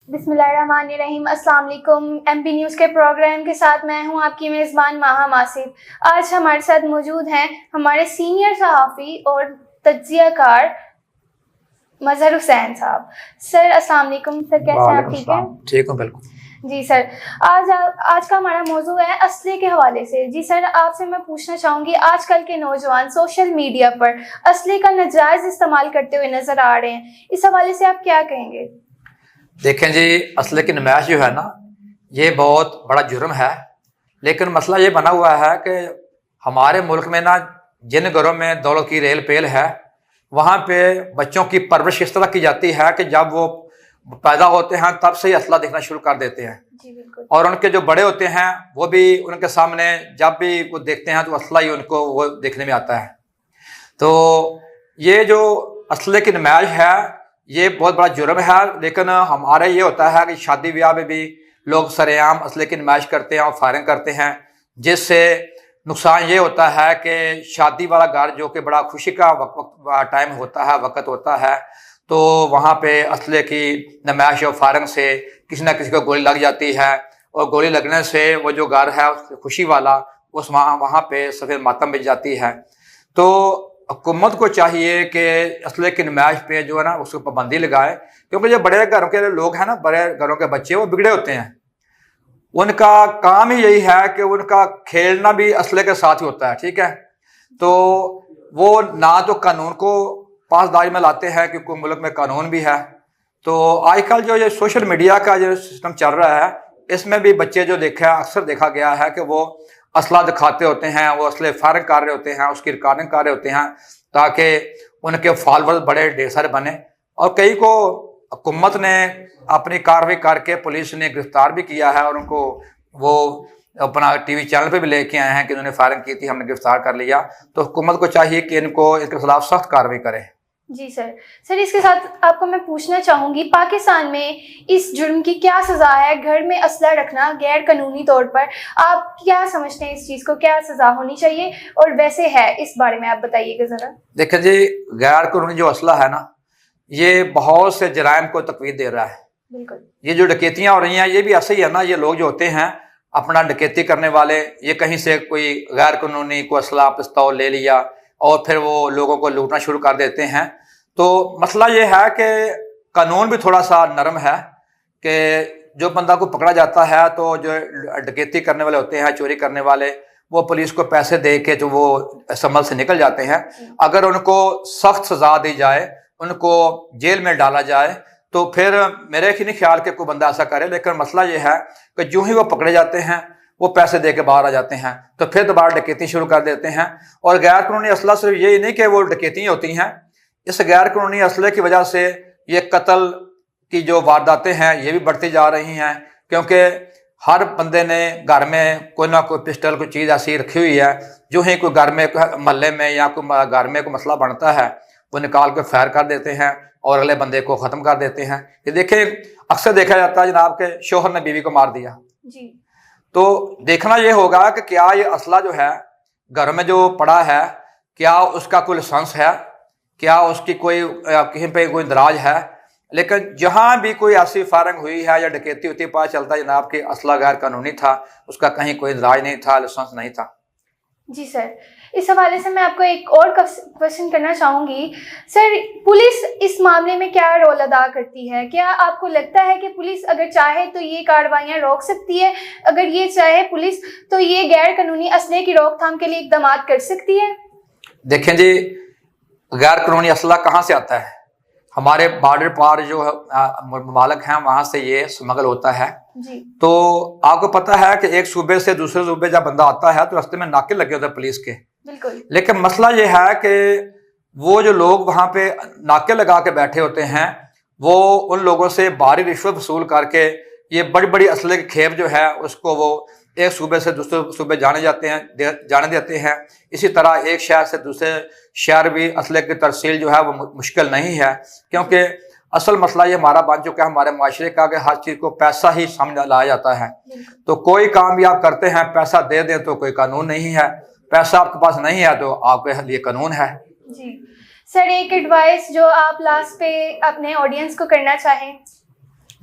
بسم اللہ الرحمن الرحیم۔ السلام علیکم۔ ایم پی نیوز کے پروگرام کے ساتھ میں ہوں آپ کی میزبان ماہا ماسف۔ آج ہمارے ساتھ موجود ہیں ہمارے سینئر صحافی اور تجزیہ کار مظہر حسین صاحب۔ سر السلام علیکم۔ سر کیسے ہیں آپ؟ ٹھیک ہیں؟ ٹھیک ہوں، بالکل جی سر، آج کا ہمارا موضوع ہے اسلحے کے حوالے سے۔ جی سر، آپ سے میں پوچھنا چاہوں گی، آج کل کے نوجوان سوشل میڈیا پر اسلحے کا ناجائز استعمال کرتے ہوئے نظر آ رہے ہیں، اس حوالے سے آپ کیا کہیں گے؟ دیکھیں جی، اسلحے کی نمائش جو ہے نا، یہ بہت بڑا جرم ہے، لیکن مسئلہ یہ بنا ہوا ہے کہ ہمارے ملک میں نا جن گھروں میں دولت کی ریل پیل ہے، وہاں پہ بچوں کی پرورش اس طرح کی جاتی ہے کہ جب وہ پیدا ہوتے ہیں تب سے ہی اسلحہ دیکھنا شروع کر دیتے ہیں۔ جی بالکل۔ اور ان کے جو بڑے ہوتے ہیں وہ بھی ان کے سامنے جب بھی وہ دیکھتے ہیں تو اسلحہ ہی ان کو وہ دیکھنے میں آتا ہے۔ تو یہ جو اسلحے کی نمائش ہے یہ بہت بڑا جرم ہے، لیکن ہمارے یہ ہوتا ہے کہ شادی بیاہ میں بھی لوگ سر عام اسلحے کی نمائش کرتے ہیں اور فائرنگ کرتے ہیں، جس سے نقصان یہ ہوتا ہے کہ شادی والا گھر جو کہ بڑا خوشی کا ٹائم ہوتا ہے، وقت ہوتا ہے، تو وہاں پہ اسلحے کی نمائش اور فائرنگ سے کسی نہ کسی کو گولی لگ جاتی ہے، اور گولی لگنے سے وہ جو گھر ہے خوشی والا وہاں پہ سفید ماتم بچ جاتی ہے۔ تو حکومت کو چاہیے کہ اسلحے کی نمائش پہ جو ہے نا اس کو پابندی لگائے، کیونکہ جو بڑے گھروں کے لوگ ہیں نا، بڑے گھروں کے بچے وہ بگڑے ہوتے ہیں، ان کا کام ہی یہی ہے کہ ان کا کھیلنا بھی اسلحے کے ساتھ ہی ہوتا ہے، ٹھیک ہے؟ تو وہ نہ تو قانون کو پاسداری میں لاتے ہیں کیونکہ ملک میں قانون بھی ہے۔ تو آج کل جو یہ سوشل میڈیا کا جو سسٹم چل رہا ہے، اس میں بھی بچے جو اکثر دیکھا گیا ہے کہ وہ اسلحہ دکھاتے ہوتے ہیں، وہ اسلحے فائرنگ کر رہے ہوتے ہیں، اس کی ریکارڈنگ کر رہے ہوتے ہیں تاکہ ان کے فالوور بڑے ڈھیر سارے بنے، اور کئی کو حکومت نے اپنی کارروائی کر کے پولیس نے گرفتار بھی کیا ہے، اور ان کو وہ اپنا ٹی وی چینل پہ بھی لے کے آئے ہیں کہ انہوں نے فائرنگ کی تھی، ہم نے گرفتار کر لیا۔ تو حکومت کو چاہیے کہ ان کے خلاف سخت کارروائی کرے۔ جی سر، اس کے ساتھ آپ کو میں پوچھنا چاہوں گی، پاکستان میں اس جرم کی کیا سزا ہے؟ گھر میں اسلحہ رکھنا غیر قانونی طور پر، آپ کیا سمجھتے ہیں اس چیز کو کیا سزا ہونی چاہیے، اور ویسے ہے اس بارے میں آپ بتائیے گا ذرا۔ دیکھیں جی، غیر قانونی جو اسلحہ ہے نا، یہ بہت سے جرائم کو تقویت دے رہا ہے۔ بالکل۔ یہ جو ڈکیتیاں ہو رہی ہیں یہ بھی ایسے ہی ہے نا، یہ لوگ جو ہوتے ہیں اپنا ڈکیتی کرنے والے، یہ کہیں سے کوئی غیر قانونی کوئی اسلحہ پستول لے لیا اور پھر وہ لوگوں کو لوٹنا شروع کر دیتے ہیں۔ تو مسئلہ یہ ہے کہ قانون بھی تھوڑا سا نرم ہے کہ جو بندہ کو پکڑا جاتا ہے تو جو ڈکیتی کرنے والے ہوتے ہیں، چوری کرنے والے، وہ پولیس کو پیسے دے کے جو وہ اس عمل سے نکل جاتے ہیں۔ اگر ان کو سخت سزا دی جائے، ان کو جیل میں ڈالا جائے، تو پھر میرے نہیں خیال کہ کوئی بندہ ایسا کرے، لیکن مسئلہ یہ ہے کہ جو ہی وہ پکڑے جاتے ہیں وہ پیسے دے کے باہر آ جاتے ہیں، تو پھر دوبارہ ڈکیتی شروع کر دیتے ہیں۔ اور غیر قانونی اسلحہ صرف یہی نہیں کہ وہ ڈکیتی ہوتی ہیں، اس غیر قانونی اسلحے کی وجہ سے یہ قتل کی جو وارداتیں ہیں یہ بھی بڑھتی جا رہی ہیں، کیونکہ ہر بندے نے گھر میں کوئی نہ کوئی پسٹل کوئی چیز ایسی رکھی ہوئی ہے، جو ہی کوئی گھر میں محلے میں یا کوئی گھر میں کوئی مسئلہ بنتا ہے وہ نکال کے فائر کر دیتے ہیں اور اگلے بندے کو ختم کر دیتے ہیں۔ یہ دیکھیں اکثر دیکھا جاتا ہے جناب کہ شوہر نے بیوی کو مار دیا۔ جی۔ تو دیکھنا یہ ہوگا کہ کیا یہ اسلحہ جو ہے گھر میں جو پڑا ہے، کیا اس کا کوئی لائسنس ہے، کیا اس کی کوئی کہیں پہ کوئی اندراج ہے۔ لیکن جہاں بھی کوئی ایسی فائرنگ ہوئی ہے یا ڈکیتی ہوتی ہے، پتہ چلتا ہے جناب کہ اسلحہ غیر قانونی تھا، اس کا کہیں کوئی اندراج نہیں تھا، لائسنس نہیں تھا۔ جی سر، اس حوالے سے میں آپ کو ایک اور کوشچن کرنا چاہوں گی۔ سر، پولیس اس معاملے میں کیا رول ادا کرتی ہے؟ کیا آپ کو لگتا ہے کہ پولیس اگر چاہے تو یہ کارروائیاں روک سکتی ہے؟ اگر یہ چاہے پولیس تو یہ غیر قانونی اسلحے کی روک تھام کے لیے اقدامات کر سکتی ہے؟ دیکھیں جی، غیر قانونی اسلحہ کہاں سے آتا ہے؟ ہمارے بارڈر پار جو ممالک ہیں وہاں سے یہ سمگل ہوتا ہے۔ جی۔ تو آپ کو پتہ ہے کہ ایک صوبے سے دوسرے صوبے جب بندہ آتا ہے تو راستے میں ناکے لگے ہوتے ہیں پولیس کے۔ بالکل۔ لیکن مسئلہ یہ ہے کہ وہ جو لوگ وہاں پہ ناکے لگا کے بیٹھے ہوتے ہیں، وہ ان لوگوں سے بھاری رشوت وصول کر کے یہ بڑی بڑی اسلحے کی کھیپ جو ہے اس کو وہ ایک صوبے سے دوسرے صوبے جانے دیتے ہیں۔ اسی طرح ایک شہر سے دوسرے شہر بھی اسلحے کی ترسیل جو ہے وہ مشکل نہیں ہے، کیونکہ اصل مسئلہ یہ ہمارا بن چکا ہے ہمارے معاشرے کا کہ ہر چیز کو پیسہ ہی سمجھ لایا جاتا ہے۔ تو کوئی کام بھی آپ کرتے ہیں پیسہ دے دیں تو کوئی قانون نہیں ہے، پیسہ آپ کے پاس نہیں ہے تو آپ کے لیے قانون ہے۔ جی سر، ایک ایڈوائس جو آپ لاسٹ پہ اپنے آڈینس کو کرنا چاہیں۔